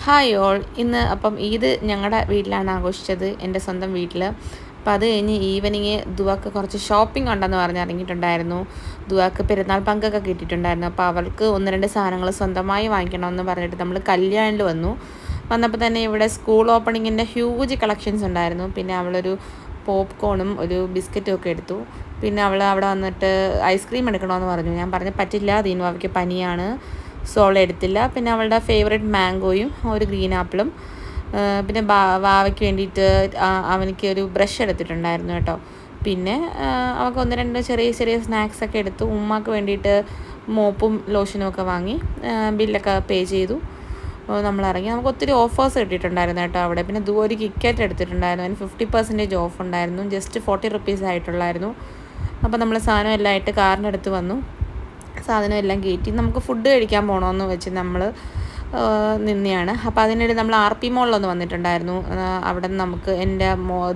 Hi all. ഇന്ന് അപ്പം ഈദ് ഞങ്ങളുടെ വീട്ടിലാണ് ആഘോഷിച്ചത്, എൻ്റെ സ്വന്തം വീട്ടിൽ. അപ്പം അത് കഴിഞ്ഞ് ഈവനിങ് ദുവാക്ക് കുറച്ച് ഷോപ്പിംഗ് ഉണ്ടെന്ന് പറഞ്ഞ് ഇറങ്ങിയിട്ടുണ്ടായിരുന്നു. ദുവാക്ക് പെരുന്നാൾ പങ്കൊക്കെ കിട്ടിയിട്ടുണ്ടായിരുന്നു. അപ്പോൾ അവൾക്ക് ഒന്ന് രണ്ട് സാധനങ്ങൾ സ്വന്തമായി വാങ്ങിക്കണമെന്ന് പറഞ്ഞിട്ട് നമ്മൾ കല്യാണിൽ വന്നപ്പോൾ തന്നെ ഇവിടെ സ്കൂൾ ഓപ്പണിങ്ങിൻ്റെ ഹ്യൂജ് കളക്ഷൻസ് ഉണ്ടായിരുന്നു. പിന്നെ അവളൊരു പോപ്കോണും ഒരു ബിസ്ക്കറ്റും ഒക്കെ എടുത്തു. പിന്നെ അവൾ അവിടെ വന്നിട്ട് ഐസ്ക്രീം എടുക്കണമെന്ന് പറഞ്ഞു. ഞാൻ പറഞ്ഞു പറ്റില്ല, ദീനുവാവയ്ക്ക് പനിയാണ്, സോ അവൾ എടുത്തില്ല. പിന്നെ അവളുടെ ഫേവറേറ്റ് മാംഗോയും ഒരു ഗ്രീൻ ആപ്പിളും, പിന്നെ വാവയ്ക്ക് വേണ്ടിയിട്ട് അവനിക്ക് ഒരു ബ്രഷ് എടുത്തിട്ടുണ്ടായിരുന്നു കേട്ടോ. പിന്നെ അവൾക്ക് ഒന്ന് രണ്ട് ചെറിയ ചെറിയ സ്നാക്സൊക്കെ എടുത്തു. ഉമ്മാക്ക് വേണ്ടിയിട്ട് മോപ്പും ലോഷനും ഒക്കെ വാങ്ങി ബില്ലൊക്കെ പേ ചെയ്തു. നമ്മളിറങ്ങി. നമുക്ക് ഒത്തിരി ഓഫേഴ്സ് കിട്ടിയിട്ടുണ്ടായിരുന്നു കേട്ടോ അവിടെ. പിന്നെ ഒരു കിക്കറ്റ് എടുത്തിട്ടുണ്ടായിരുന്നു, അതിന് 50% ഓഫ് ഉണ്ടായിരുന്നു. ജസ്റ്റ് 40 റുപ്പീസ് ആയിട്ടുള്ളായിരുന്നു. അപ്പോൾ നമ്മൾ സാധനം എല്ലാം ആയിട്ട് കാറിനടുത്ത് വന്നു. സാധനം എല്ലാം കയറ്റി നമുക്ക് ഫുഡ് കഴിക്കാൻ പോകണമെന്ന് വെച്ച് നമ്മൾ നിന്നെയാണ്. അപ്പോൾ അതിനിടെ നമ്മൾ RP മോളിലൊന്ന് വന്നിട്ടുണ്ടായിരുന്നു. അവിടെ നിന്ന് നമുക്ക് എൻ്റെ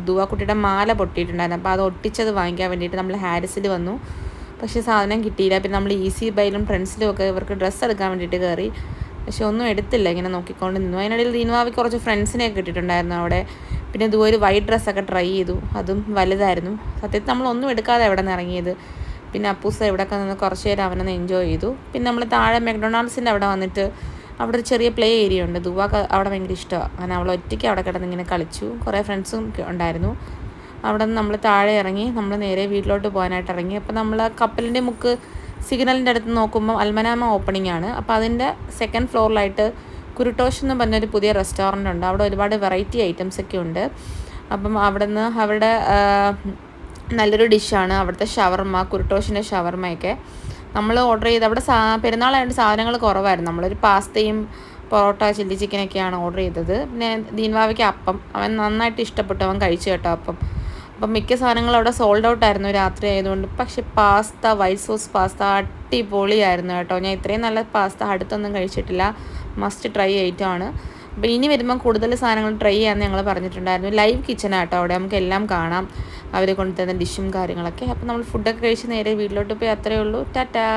ദുവാക്കുട്ടിയുടെ മാല പൊട്ടിയിട്ടുണ്ടായിരുന്നു. അപ്പോൾ അത് ഒട്ടിച്ചത് വാങ്ങിക്കാൻ വേണ്ടിയിട്ട് നമ്മൾ ഹാരിസിൽ വന്നു. പക്ഷേ സാധനം കിട്ടിയില്ല. പിന്നെ നമ്മൾ ഈസി ബൈയിലും ഫ്രണ്ട്സിലും ഒക്കെ ഇവർക്ക് ഡ്രസ്സ് എടുക്കാൻ വേണ്ടിയിട്ട് കയറി. പക്ഷെ ഒന്നും എടുത്തില്ല, ഇങ്ങനെ നോക്കിക്കൊണ്ട് നിന്നു. അതിനിടയിൽ ദീനുവാവയ്ക്ക് കുറച്ച് ഫ്രണ്ട്സിനെയൊക്കെ കിട്ടിയിട്ടുണ്ടായിരുന്നു അവിടെ. പിന്നെ ഒരു വൈറ്റ് ഡ്രസ്സൊക്കെ ട്രൈ ചെയ്തു, അതും വലുതായിരുന്നു. സത്യത്തിൽ നമ്മളൊന്നും എടുക്കാതെ അവിടെ നിന്ന് ഇറങ്ങിയത്. പിന്നെ അപ്പൂസ ഇവിടെയൊക്കെ നിന്ന് കുറച്ച് നേരം അവനൊന്ന് എൻജോയ് ചെയ്തു. പിന്നെ നമ്മൾ താഴെ മെക്ഡൊണാൾഡ്സിൻ്റെ അവിടെ വന്നിട്ട് അവിടെ ഒരു ചെറിയ പ്ലേ ഏരിയ ഉണ്ട്. ദുവാക്ക് അവിടെ ഭയങ്കര ഇഷ്ടമാണ്. അങ്ങനെ അവൾ ഒറ്റയ്ക്ക് അവിടെ കിടന്ന് ഇങ്ങനെ കളിച്ചു. കുറേ ഫ്രണ്ട്സും ഉണ്ടായിരുന്നു. അവിടെ നിന്ന് നമ്മൾ താഴെ ഇറങ്ങി, നമ്മൾ നേരെ വീട്ടിലോട്ട് പോകാനായിട്ട് ഇറങ്ങി. അപ്പോൾ നമ്മൾ കപ്പലിൻ്റെ മുക്ക് സിഗ്നലിൻ്റെ അടുത്ത് നോക്കുമ്പോൾ അൽമനാമ ഓപ്പണിംഗ് ആണ്. അപ്പോൾ അതിൻ്റെ സെക്കൻഡ് ഫ്ലോറിലായിട്ട് കുരുട്ടോഷ് എന്ന് പറഞ്ഞൊരു പുതിയ റെസ്റ്റോറൻ്റ് ഉണ്ട്. അവിടെ ഒരുപാട് വെറൈറ്റി ഐറ്റംസ് ഒക്കെ ഉണ്ട്. അപ്പം അവിടെ നിന്ന് അവിടെ നല്ലൊരു ഡിഷാണ് അവിടുത്തെ ഷവർമ്മ, കുരുട്ടോഷിൻ്റെ ഷവർമ്മയൊക്കെ നമ്മൾ ഓർഡർ ചെയ്ത്. അവിടെ പെരുന്നാളായതുകൊണ്ട് സാധനങ്ങൾ കുറവായിരുന്നു. നമ്മളൊരു പാസ്തയും പൊറോട്ട, ചില്ലി ചിക്കനൊക്കെയാണ് ഓർഡർ ചെയ്തത്. പിന്നെ ദീൻവാവയ്ക്ക് അപ്പം അവൻ നന്നായിട്ട് ഇഷ്ടപ്പെട്ടു, അവൻ കഴിച്ചു കേട്ടോ അപ്പം മിക്ക സാധനങ്ങളും അവിടെ സോൾഡ് ഔട്ട് ആയിരുന്നു രാത്രി ആയതുകൊണ്ട്. പക്ഷെ പാസ്ത, വൈറ്റ് സോസ് പാസ്ത അടിപൊളിയായിരുന്നു കേട്ടോ. ഞാൻ ഇത്രയും നല്ല പാസ്ത അടുത്തൊന്നും കഴിച്ചിട്ടില്ല. മസ്റ്റ് ട്രൈ ഐറ്റമാണ്. അപ്പോൾ ഇനി വരുമ്പം കൂടുതൽ സാധനങ്ങൾ ട്രൈ ചെയ്യാമെന്ന് ഞങ്ങൾ പറഞ്ഞിട്ടുണ്ടായിരുന്നു. ലൈവ് കിച്ചണാട്ടോ അവിടെ, നമുക്ക് എല്ലാം കാണാം, അവർ കൊണ്ടുതരുന്ന ഡിഷും കാര്യങ്ങളൊക്കെ. അപ്പോൾ നമ്മൾ ഫുഡൊക്കെ കഴിച്ച് നേരെ വീട്ടിലോട്ട് പോയി. അത്രയേ ഉള്ളൂ. ടാറ്റാ.